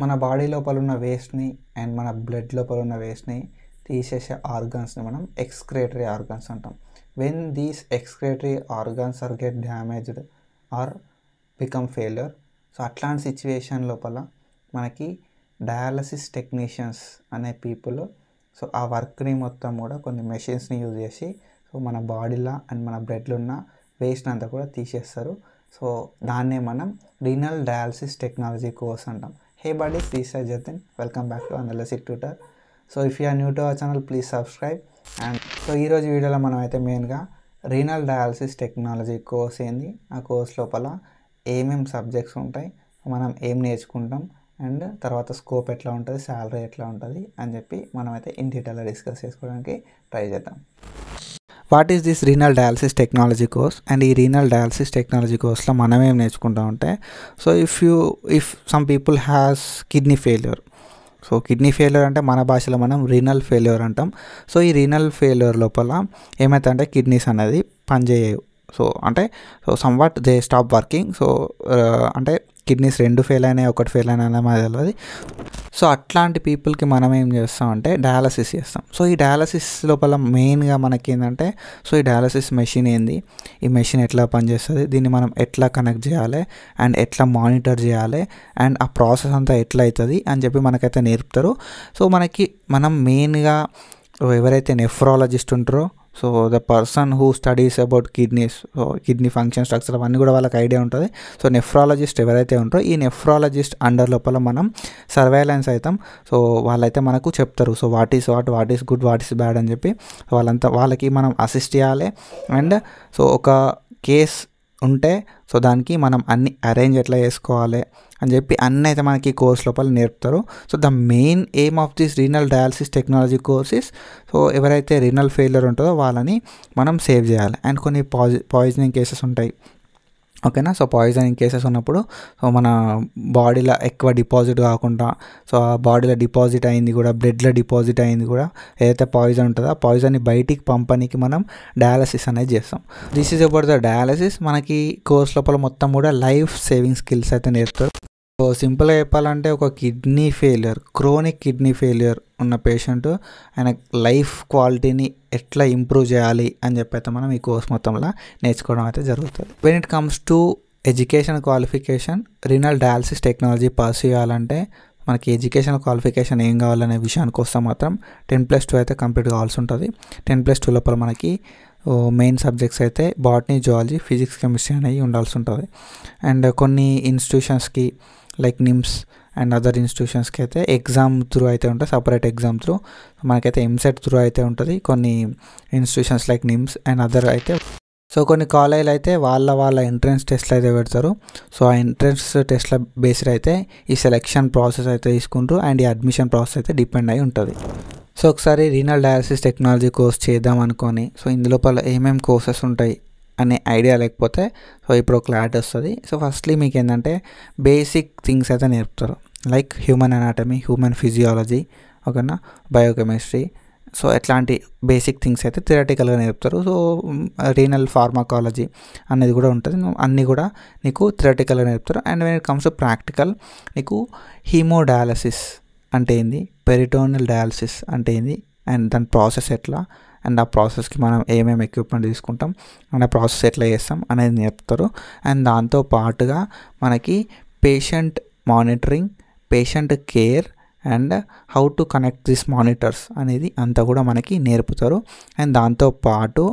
మన బాడీ లోపల ఉన్న వేస్ట్ని అండ్ మన బ్లడ్ లోపల ఉన్న వేస్ట్ని తీసేసే ఆర్గాన్స్ని మనం ఎక్స్క్రేటరీ ఆర్గాన్స్ అంటాం. When these excretory organs are get damaged or become failure, so అట్లాంటి సిచ్యువేషన్ లోపల మనకి డయాలసిస్ టెక్నీషియన్స్ అనే పీపుల్ సో ఆ వర్క్ని మొత్తం కూడా కొన్ని మెషిన్స్ని యూజ్ చేసి సో మన బాడీలో అండ్ మన బ్లడ్లో ఉన్న వేస్ట్ అంతా కూడా తీసేస్తారు. సో దాన్నే మనం రీనల్ డయాలసిస్ టెక్నాలజీ కోర్స్ అంటాం. హే buddies, this is Jatin. Welcome back to Analytic Tutor. So if you are new to our channel, please subscribe. And so ఈరోజు వీడియోలో మనం అయితే మెయిన్గా రీనల్ డయాలసిస్ టెక్నాలజీ కోర్స్ ఏంది, ఆ కోర్స్ లోపల ఏమేమి సబ్జెక్ట్స్ ఉంటాయి, మనం ఏం నేర్చుకుంటాం అండ్ తర్వాత స్కోప్ ఎట్లా ఉంటుంది, శాలరీ ఎట్లా ఉంటుంది అని చెప్పి మనమైతే ఇన్ డీటెయిల్గా డిస్కస్ చేసుకోవడానికి ట్రై చేద్దాం. What is this renal dialysis technology course and ఈ రీనల్ డయాలసిస్ టెక్నాలజీ కోర్స్లో మనం ఏం నేర్చుకుంటామంటే, so if some people has kidney failure, so kidney failure అంటే మన భాషలో మనం రీనల్ ఫెయిల్యూర్ అంటాం. సో ఈ రీనల్ ఫెయిల్యూర్ లోపల ఏమవుతుందంటే కిడ్నీస్ అనేది పనిచేయవు. So somewhat they stop working. So అంటే కిడ్నీస్ 2 ఫెయిల్ అయినాయి, 1 ఫెయిల్ అయినా మాది తెలియదు. సో అట్లాంటి పీపుల్కి మనం ఏం చేస్తామంటే డయాలసిస్ చేస్తాం. సో ఈ డయాలసిస్ లోపల మెయిన్గా మనకి ఏంటంటే, సో ఈ డయాలసిస్ మెషిన్ ఏంది, ఈ మెషిన్ ఎట్లా పనిచేస్తుంది, దీన్ని మనం ఎట్లా కనెక్ట్ చేయాలి అండ్ ఎట్లా మానిటర్ చేయాలి అండ్ ఆ ప్రాసెస్ అంతా ఎట్లా అవుతుంది అని చెప్పి మనకైతే నేర్పుతారు. సో మనం మెయిన్గా ఎవరైతే నెఫ్రాలజిస్ట్ ఉంటారో, so the person who studies about kidneys, so kidney function structure అవన్నీ కూడా వాళ్ళకి ఐడియా ఉంటుంది. సో నెఫ్రాలజిస్ట్ ఎవరైతే ఉంటారో ఈ నెఫ్రాలజిస్ట్ అండర్ లోపల మనం సర్వేలెన్స్ అవుతాం. సో వాళ్ళైతే మనకు చెప్తారు, so what is good, what is bad అని చెప్పి వాళ్ళకి మనం అసిస్ట్ చేయాలి. అండ్ సో ఒక కేస్ ఉంటే సో దానికి మనం అన్ని అరేంజ్ ఎట్లా చేసుకోవాలి అని చెప్పి అన్నీ అయితే మనకి కోర్స్ లోపల నేర్పుతారు. So the main aim of this renal dialysis technology courses, so ఎవరైతే రీనల్ ఫెయిల్యూర్ ఉంటుందో వాళ్ళని మనం సేవ్ చేయాలి. అండ్ కొన్ని పాయిజనింగ్ కేసెస్ ఉంటాయి, ఓకేనా. సో పాయిజనింగ్ కేసెస్ ఉన్నప్పుడు సో మన బాడీలో ఎక్కువ డిపాజిట్ కాకుండా, సో ఆ బాడీలో డిపాజిట్ అయింది కూడా, బ్లడ్లో డిపాజిట్ అయింది కూడా ఏదైతే పాయిజన్ ఉంటుందో ఆ పాయిజన్ని బయటికి పంపడానికి మనం డయాలసిస్ అనేది చేస్తాం. This is about the dialysis. మనకి కోర్స్ లోపల మొత్తం కూడా లైఫ్ సేవింగ్ స్కిల్స్ అయితే నేర్పుతారు. సో సింపుల్గా చెప్పాలంటే ఒక kidney failure, chronic kidney failure ఉన్న పేషెంట్ ఆయన లైఫ్ క్వాలిటీని ఎట్లా ఇంప్రూవ్ చేయాలి అని చెప్పి అయితే మనం ఈ కోర్స్ మొత్తంలో నేర్చుకోవడం అయితే జరుగుతుంది. When it comes to education qualification, renal dialysis technology pursue చేయాలంటే మనకి ఎడ్యుకేషన్ క్వాలిఫికేషన్ ఏం కావాలనే విషయానికి వస్తే మాత్రం 10+2 అయితే కంప్లీట్ కావాల్సి ఉంటుంది. 10+2 లోపల మనకి మెయిన్ సబ్జెక్ట్స్ అయితే బాటనీ, జువాలజీ, ఫిజిక్స్, కెమిస్ట్రీ అనేవి ఉండాల్సి ఉంటుంది. అండ్ కొన్ని ఇన్స్టిట్యూషన్స్కి లైక్ నిమ్స్ అండ్ అదర్ ఇన్స్టిట్యూషన్స్కి అయితే ఎగ్జామ్ త్రూ అయితే ఉంటుంది, సపరేట్ ఎగ్జామ్ త్రూ. మనకైతే ఎంసెట్ త్రూ అయితే ఉంటుంది కొన్ని institutions like NIMS and other అయితే. సో కొన్ని కాలేజీలు అయితే వాళ్ళ ఎంట్రన్స్ టెస్ట్లు అయితే పెడతారు. సో ఆ ఎంట్రన్స్ టెస్ట్ల బేస్డ్ అయితే ఈ సెలెక్షన్ ప్రాసెస్ అయితే తీసుకుంటారు అండ్ ఈ అడ్మిషన్ ప్రాసెస్ అయితే డిపెండ్ అయి ఉంటుంది. సో ఒకసారి రీనల్ డయాలసిస్ టెక్నాలజీ కోర్స్ చేద్దాం అనుకొని, సో ఇందులోపల ఏమేమి కోర్సెస్ ఉంటాయి అనే ఐడియా లేకపోతే సో ఇప్పుడు క్లారిటీ వస్తుంది. సో ఫస్ట్లీ మీకు ఏంటంటే బేసిక్ థింగ్స్ అయితే నేర్పుతారు, like human anatomy, human physiology, ఓకేనా, బయోకెమిస్ట్రీ. సో ఎట్లాంటి బేసిక్ థింగ్స్ అయితే థియరటికల్గా నేర్పుతారు. సో రీనల్ ఫార్మాకాలజీ అనేది కూడా ఉంటుంది, అన్నీ కూడా నీకు థియరటికల్గా నేర్పుతారు. And when it comes to practical, నీకు హీమోడయాలసిస్ అంటే ఏంది, పెరిటోనియల్ డయాలసిస్ అంటే ఏంది అండ్ దాని ప్రాసెస్ ఎట్లా అండ్ ఆ ప్రాసెస్కి మనం ఏమేమి ఎక్విప్మెంట్ తీసుకుంటాం అండ్ ఆ ప్రాసెస్ ఎట్లా చేస్తాం అనేది నేర్పుతారు. అండ్ దాంతో పాటుగా మనకి patient monitoring, patient care and how to connect this monitors అనేది అంతా కూడా మనకి నేర్పుతారు. అండ్ దాంతోపాటు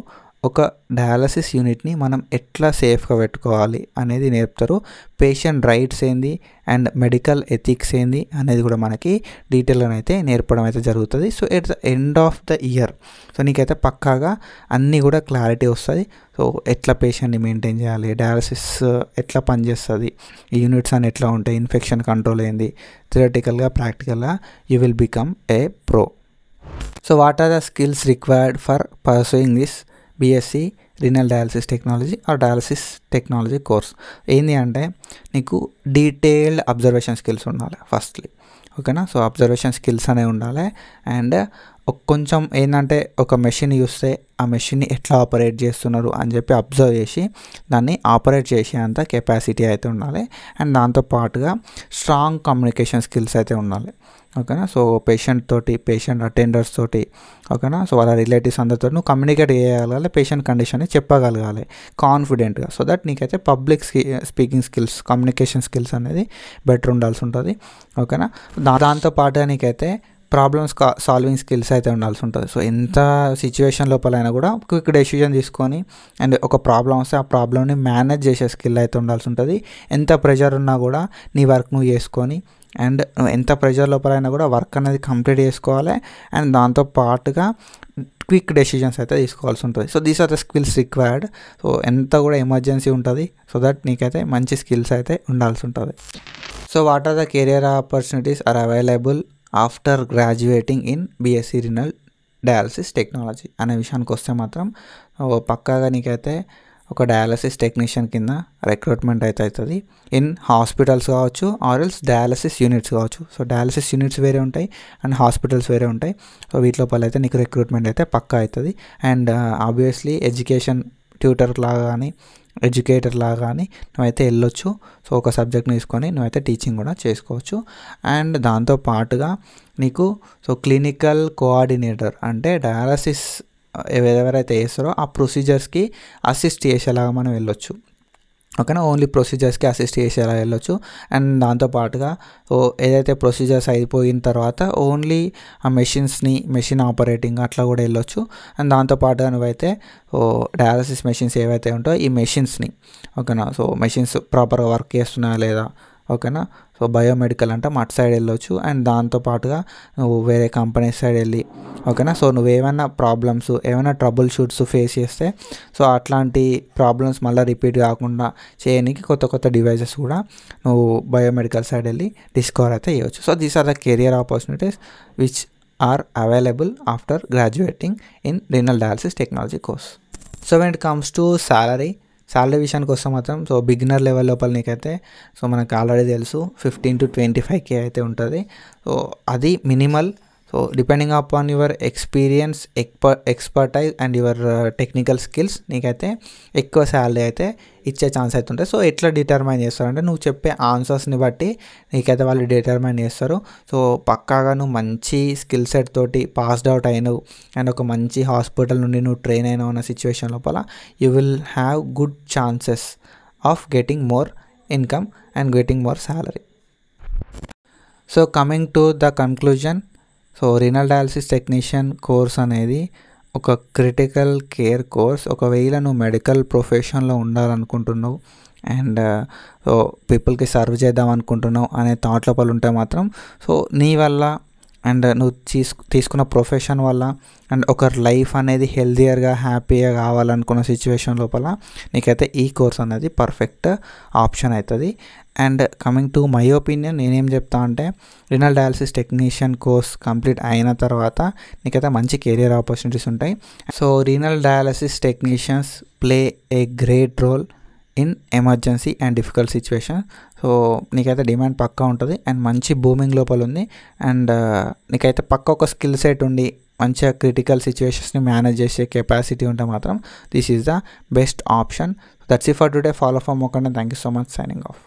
ఒక డయాలసిస్ యూనిట్ని మనం ఎట్లా సేఫ్గా పెట్టుకోవాలి అనేది నేర్పుతారు. పేషెంట్ రైట్స్ ఏంది అండ్ మెడికల్ ఎథిక్స్ ఏంది అనేది కూడా మనకి డీటెయిల్గా అయితే నేర్పడం అయితే జరుగుతుంది. So at the end of the year so నీకైతే పక్కాగా అన్నీ కూడా క్లారిటీ వస్తుంది. సో ఎట్లా పేషెంట్ని మెయింటైన్ చేయాలి, డయాలసిస్ ఎట్లా పనిచేస్తుంది, ఈ యూనిట్స్ అని ఎట్లా ఉంటాయి, ఇన్ఫెక్షన్ కంట్రోల్ ఏంది, థియరటికల్గా ప్రాక్టికల్గా you will become a pro. So what are the skills required for pursuing this BSc renal dialysis technology or dialysis technology course. ఏంటి అంటే నీకు డీటెయిల్డ్ అబ్జర్వేషన్ స్కిల్స్ ఉండాలి ఫస్ట్లీ, ఓకేనా. సో అబ్జర్వేషన్ స్కిల్స్ అనేవి ఉండాలి. అండ్ కొంచెం ఏంటంటే ఒక మెషిన్ చూస్తే ఆ మెషిన్ని ఎట్లా ఆపరేట్ చేస్తున్నారు అని చెప్పి అబ్జర్వ్ చేసి దాన్ని ఆపరేట్ చేసే అంత కెపాసిటీ అయితే ఉండాలి. అండ్ దాంతో పాటుగా స్ట్రాంగ్ కమ్యూనికేషన్ స్కిల్స్ అయితే ఉండాలి, ఓకేనా. సో పేషెంట్ అటెండర్స్ తోటి, ఓకేనా. సో వాళ్ళ రిలేటివ్స్ అందరితో నువ్వు కమ్యూనికేట్ చేయగలగాలి, పేషెంట్ కండిషన్ని చెప్పగలగాలి కాన్ఫిడెంట్గా. సో దట్ నీకైతే public speaking skills, communication skills అనేది బెటర్ ఉండాల్సి ఉంటుంది, ఓకేనా. దాంతో పాటుగా నీకైతే ప్రాబ్లమ్స్ సాల్వింగ్ స్కిల్స్ అయితే ఉండాల్సి ఉంటుంది. సో ఎంత సిచ్యువేషన్ లోపలైనా కూడా క్విక్ డెసిషన్ తీసుకొని అండ్ ఒక ప్రాబ్లం వస్తే ఆ ప్రాబ్లమ్ని మేనేజ్ చేసే స్కిల్ అయితే ఉండాల్సి ఉంటుంది. ఎంత ప్రెషర్ ఉన్నా కూడా నీ వర్క్ నువ్వు చేసుకొని అండ్ ఎంత ప్రెషర్ లోపలైనా కూడా వర్క్ అనేది కంప్లీట్ చేసుకోవాలి. అండ్ దాంతో పాటుగా క్విక్ డెసిషన్స్ అయితే తీసుకోవాల్సి ఉంటుంది. So these are the skills required. So ఎంత కూడా ఎమర్జెన్సీ ఉంటుంది, సో దట్ నీకైతే మంచి స్కిల్స్ అయితే ఉండాల్సి ఉంటుంది. So what are the career opportunities are available after graduating in BSc renal dialysis technology అనే విషయానికి వస్తే మాత్రం పక్కాగా నీకైతే ఒక డయాలసిస్ టెక్నీషియన్ కింద రిక్రూట్మెంట్ అయితే అవుతుంది. ఇన్ హాస్పిటల్స్ కావచ్చు ఆర్ ఎల్స్ డయాలసిస్ యూనిట్స్ కావచ్చు. సో డయాలసిస్ యూనిట్స్ వేరే ఉంటాయి అండ్ హాస్పిటల్స్ వేరే ఉంటాయి. సో వీటిలోపల అయితే నీకు రిక్రూట్మెంట్ అయితే పక్కా అవుతుంది. అండ్ ఆబ్వియస్లీ ఎడ్యుకేషన్ ట్యూటర్ లాగా కానీ ఎడ్యుకేటర్ లాగా కానీ నువ్వైతే వెళ్ళొచ్చు. సో ఒక సబ్జెక్ట్ని తీసుకొని నువ్వైతే టీచింగ్ కూడా చేసుకోవచ్చు. అండ్ దాంతో పాటుగా నీకు క్లినికల్ కోఆర్డినేటర్ అంటే డయాలసిస్ ఎవరైతే చేస్తారో ఆ ప్రొసీజర్స్కి అసిస్ట్ చేసేలాగా మనం వెళ్ళొచ్చు, ఓకేనా. ఓన్లీ ప్రొసీజర్స్కి అసిస్ట్ చేసేలా వెళ్ళొచ్చు. అండ్ దాంతోపాటుగా ఏదైతే ప్రొసీజర్స్ అయిపోయిన తర్వాత ఓన్లీ ఆ మెషిన్ ఆపరేటింగ్ అట్లా కూడా వెళ్ళొచ్చు. అండ్ దాంతోపాటుగా నువ్వైతే డయాలసిస్ మెషిన్స్ ఏవైతే ఉంటాయో ఈ మెషిన్స్ని, ఓకేనా. సో మెషిన్స్ ప్రాపర్గా వర్క్ చేస్తున్నాయా లేదా, ఓకేనా. సో బయోమెడికల్ అంటే అటు సైడ్ వెళ్ళొచ్చు. అండ్ దాంతోపాటుగా నువ్వు వేరే కంపెనీ సైడ్ వెళ్ళి, ఓకేనా. సో నువ్వేమైనా ప్రాబ్లమ్స్ ఏమైనా ట్రబుల్ షూట్స్ ఫేస్ చేస్తే సో అట్లాంటి ప్రాబ్లమ్స్ మళ్ళీ రిపీట్ కాకుండా చేయడానికి కొత్త డివైజెస్ కూడా నువ్వు బయోమెడికల్ సైడ్ వెళ్ళి డిస్కవర్ అయితే చేయవచ్చు. So these are the career opportunities which are available after graduating in renal dialysis technology course. So when it comes to salary విషయానికి వస్తే మాత్రం సో బిగినర్ లెవెల్ లోపల నీకైతే సో మనకు ఆల్రెడీ తెలుసు 15 to 25K అయితే ఉంటుంది. సో అది minimal. So depending upon your experience, expertise and your technical skills నీకైతే ఎక్కువ శాలరీ అయితే ఇచ్చే ఛాన్స్ అయితే ఉంటుంది. సో ఎట్లా డిటర్మైన్ చేస్తారంటే నువ్వు చెప్పే ఆన్సర్స్ని బట్టి నీకైతే వాళ్ళు డిటర్మైన్ చేస్తారు. సో పక్కాగా నువ్వు మంచి స్కిల్ సెట్ తోటి పాస్డ్ అవుట్ అయినవు అండ్ ఒక మంచి హాస్పిటల్ నుండి నువ్వు ట్రైన్ అయినావు అన్న సిచ్యువేషన్ లోపల you will have good chances of getting more income and getting more salary. So coming to the conclusion, so renal dialysis technician course అనేది ఒక క్రిటికల్ కేర్ కోర్స్. ఒకవేళ నువ్వు మెడికల్ ప్రొఫెషన్లో ఉండాలనుకుంటున్నావు అండ్ సో పీపుల్కి serve చేద్దాం అనుకుంటున్నావు అనే థాట్ లోపల ఉంటే మాత్రం సో నీ వల్ల అండ్ నువ్వు తీసుకున్న ప్రొఫెషన్ వల్ల అండ్ ఒకరి లైఫ్ అనేది హెల్దియర్గా హ్యాపీగా కావాలనుకున్న సిచ్యువేషన్ లోపల నీకైతే ఈ కోర్స్ అనేది పర్ఫెక్ట్ ఆప్షన్ అవుతుంది. And coming to my opinion నేనేం చెప్తా అంటే renal dialysis technician course complete అయిన తర్వాత నీకైతే మంచి కెరియర్ ఆపర్చునిటీస్ ఉంటాయి. So renal dialysis technicians play a great role in emergency and difficult situation. So నీకైతే డిమాండ్ పక్కా ఉంటుంది అండ్ మంచి బూమింగ్ లోపల ఉంది. అండ్ నీకైతే పక్క ఒక స్కిల్ సెట్ ఉండి మంచిగా క్రిటికల్ సిచ్యువేషన్స్ని మేనేజ్ చేసే కెపాసిటీ ఉంటే మాత్రం this is the best option. That's it for today. Follow for more content. Thank you so much. Signing off.